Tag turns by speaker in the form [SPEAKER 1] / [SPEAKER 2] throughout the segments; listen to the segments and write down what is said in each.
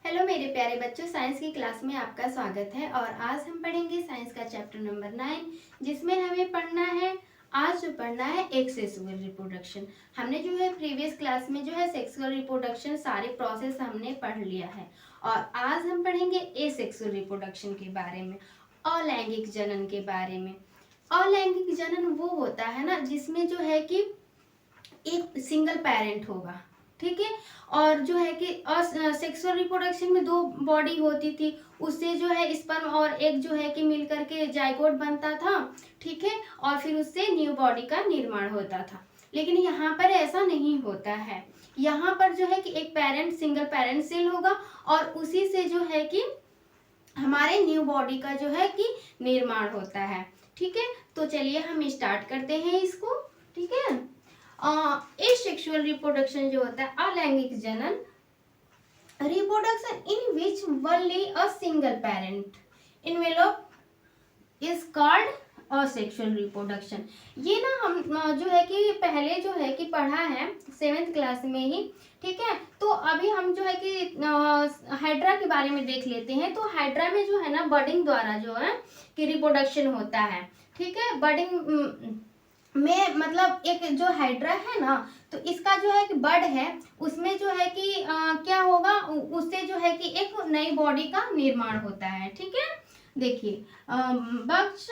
[SPEAKER 1] Hello मेरे प्यारे बच्चों, साइंस की क्लास में आपका स्वागत है। और आज हम पढ़ेंगे साइंस का चैप्टर नंबर 9, जिसमें हमें पढ़ना है सेक्सुअल रिप्रोडक्शन। हमने जो है प्रीवियस क्लास में जो है सेक्सुअल रिप्रोडक्शन सारे प्रोसेस हमने पढ़ लिया है। और आज हम पढ़ेंगे एसेक्सुअल रिप्रोडक्शन के बारे में, अलैंगिक जनन के बारे में। अलैंगिक जनन वो होता है ना जिसमें जो है कि एक सिंगल पेरेंट होगा, ठीक है। और जो है कि सेक्सुअल रिप्रोडक्शन में दो बॉडी होती थी, उससे जो है स्पर्म और एग जो है कि मिलकर के जाइगोट बनता था, ठीक है। और फिर उससे न्यू बॉडी का निर्माण होता था। लेकिन यहाँ पर ऐसा नहीं होता है। यहाँ पर जो है कि एक पेरेंट, सिंगल पेरेंट सेल होगा और उसी से जो है कि हमारे न्यू बॉडी का जो है कि निर्माण होता है, ठीक है। तो चलिए हम स्टार्ट करते हैं इसको, ठीक है। एसेक्सुअल रिप्रोडक्शन जो होता है, अलैंगिक जनन, reproduction in which only a single parent envelope is called asexual reproduction. ये ना हम जो है कि पहले जो है कि पढ़ा है 7th क्लास में ही, ठीक है। तो अभी हम जो है कि हाइड्रा के बारे में देख लेते हैं। तो हाइड्रा में जो है ना बडिंग द्वारा जो है कि रिप्रोडक्शन होता है, ठीक है। बडिंग में मतलब एक जो हाइड्रा है ना, तो इसका जो है कि बड है, उसमें जो है कि क्या होगा, उससे जो है कि एक नई बॉडी का निर्माण होता है, ठीक है। देखिए, buds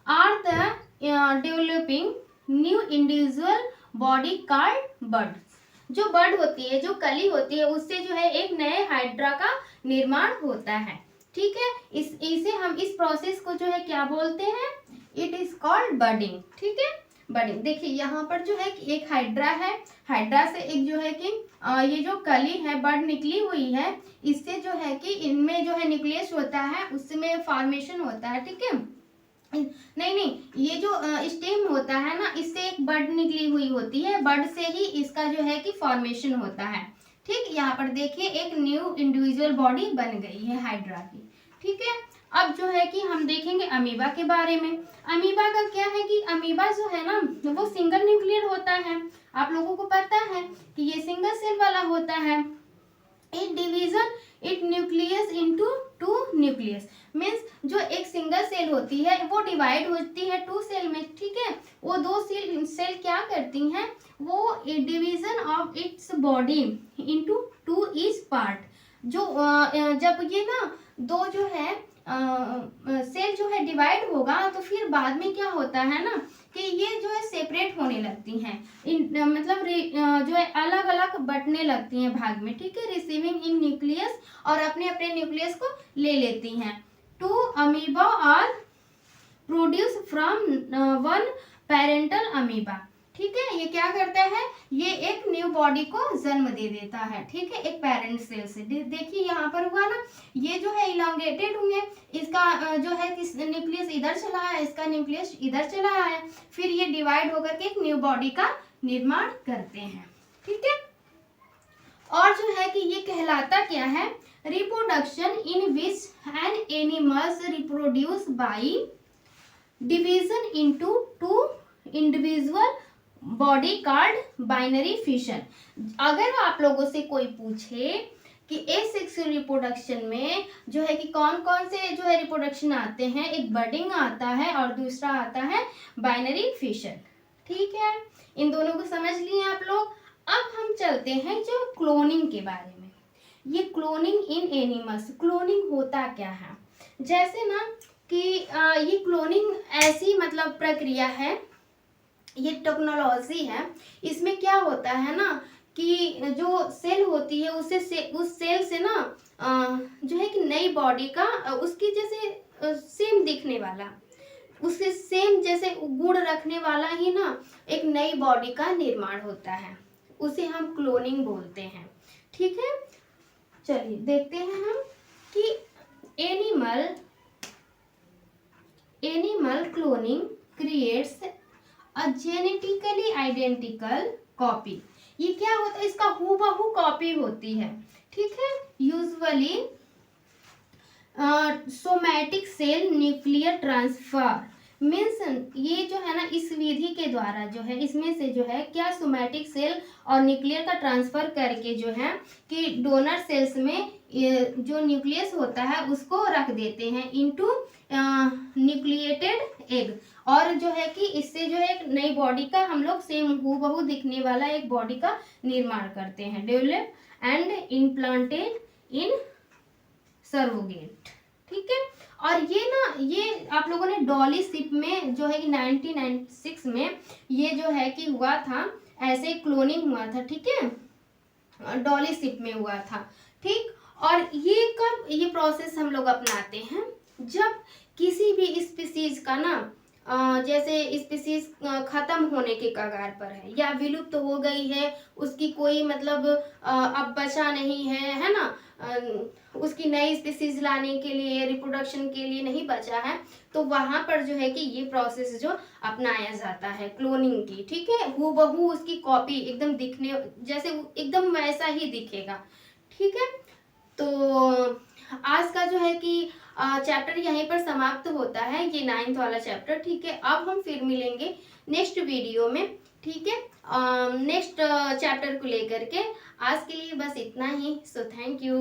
[SPEAKER 1] are the developing new individual body called buds. जो बड होती है, जो कली होती है, उससे जो है एक नए हाइड्रा का निर्माण होता है, ठीक है। इसे हम इस प्रोसेस को जो है क्या बोलते हैं, इट इज कॉल्ड बडिंग, ठीक है। बडिंग, देखिए यहाँ पर जो है कि एक हाइड्रा है, हाइड्रा से एक जो है कि ये जो कली है, बड निकली हुई है, इससे जो है कि इनमें जो है न्यूक्लियस होता है, उसमें फॉर्मेशन होता है, ठीक है। नहीं, ये जो स्टेम होता है ना, इससे एक बड निकली हुई होती है, बड से ही इसका जो है कि फॉर्मेशन होता है, ठीक। यहाँ पर देखिए एक न्यू इंडिविजुअल बॉडी बन गई है हाइड्रा की, ठीक है। अब जो है कि हम देखेंगे अमीबा के बारे में। अमीबा का क्या है कि अमीबा जो है ना, वो सिंगल न्यूक्लियर होता है। आप लोगों को पता है कि ये सिंगल सेल वाला होता है। It division it nucleus into two nucleus, means जो एक सिंगल सेल होती है वो डिवाइड होती है टू सेल में, ठीक है। वो दो सेल क्या करती हैं, वो division of its body into two each part. जो जब ये ना दो जो है सेल जो है डिवाइड होगा, तो फिर बाद में क्या होता है ना कि ये जो है सेपरेट होने लगती हैं, मतलब जो है अलग अलग बटने लगती हैं भाग में, ठीक है। रिसीविंग इन न्यूक्लियस, और अपने अपने न्यूक्लियस को ले लेती हैं। Two amoeba are produce from one parental amoeba, ठीक है। ये क्या करता है, ये एक न्यू बॉडी को जन्म दे देता है, ठीक है, एक पेरेंट सेल से। देखिए यहाँ पर हुआ ना, ये जो है इलांगेटेड हुए, इसका जो है न्यूक्लियस इधर चला आया, इसका न्यूक्लियस इधर चला आया, फिर ये डिवाइड होकर के एक न्यू बॉडी का निर्माण करते हैं, ठीक है। और जो है कि ये कहलाता क्या है, reproduction in which N animals reproduce by division into two individual body called binary fission. अगर आप लोगों से कोई पूछे कि एसेक्सुअल रिप्रोडक्शन में जो है कि कौन कौन से जो है रिप्रोडक्शन आते हैं, एक बडिंग आता है और दूसरा आता है बाइनरी फिशन, ठीक है। इन दोनों को समझ लिए आप लोग। अब हम चलते हैं जो क्लोनिंग के बारे में। ये क्लोनिंग इन एनिमल्स, क्लोनिंग होता क्या है, जैसे ना कि ये क्लोनिंग ऐसी मतलब प्रक्रिया है, ये टेक्नोलॉजी है। इसमें क्या होता है ना कि जो सेल होती है उस सेल से ना जो है कि नई बॉडी का उसकी जैसे सेम दिखने वाला, उसके सेम जैसे गुण रखने वाला ही ना एक नई बॉडी का निर्माण होता है, उसे हम क्लोनिंग बोलते हैं, ठीक है। चलिए देखते हैं हम कि animal cloning creates a genetically identical copy. ये क्या होता है, इसका हूबहू कॉपी होती है, ठीक है। Usually somatic cell nuclear transfer means ये जो है ना इस विधि के द्वारा जो है इसमें से जो है क्या सोमैटिक सेल और न्यूक्लियर का ट्रांसफर करके जो है कि डोनर सेल्स में जो न्यूक्लियस होता है उसको रख देते हैं इनटू न्यूक्लिएटेड एग, और जो है कि इससे जो है एक नई बॉडी का हम लोग सेम हूबहू दिखने वाला एक बॉडी का निर्माण करते हैं। डेवलप एंड इम्प्लांटेड इन सर्वोगेट, ठीक है। और ये ना ये आप लोगों ने डॉली शिप में जो है कि 1996 में ये जो है कि हुआ था, ऐसे क्लोनिंग हुआ था, ठीक है, डॉली शिप में हुआ था, ठीक। और ये कब ये प्रोसेस हम लोग अपनाते हैं, जब किसी भी स्पीसीज का ना जैसे स्पीसीज खत्म होने के कगार पर है या विलुप्त हो गई है, उसकी कोई मतलब अब बचा नहीं है ना, उसकी नई स्पीसीज लाने के लिए रिप्रोडक्शन के लिए नहीं बचा है, तो वहां पर जो है कि ये प्रोसेस जो अपनाया जाता है क्लोनिंग की, ठीक है, हूबहू उसकी कॉपी एकदम दिखने जैसे एकदम वैसा ही दिखेगा, ठीक है। तो आज का जो है कि चैप्टर यहीं पर समाप्त होता है, ये 9th वाला चैप्टर, ठीक है। अब हम फिर मिलेंगे नेक्स्ट वीडियो में, ठीक है, नेक्स्ट चैप्टर को लेकर के। आज के लिए बस इतना ही, सो थैंक यू।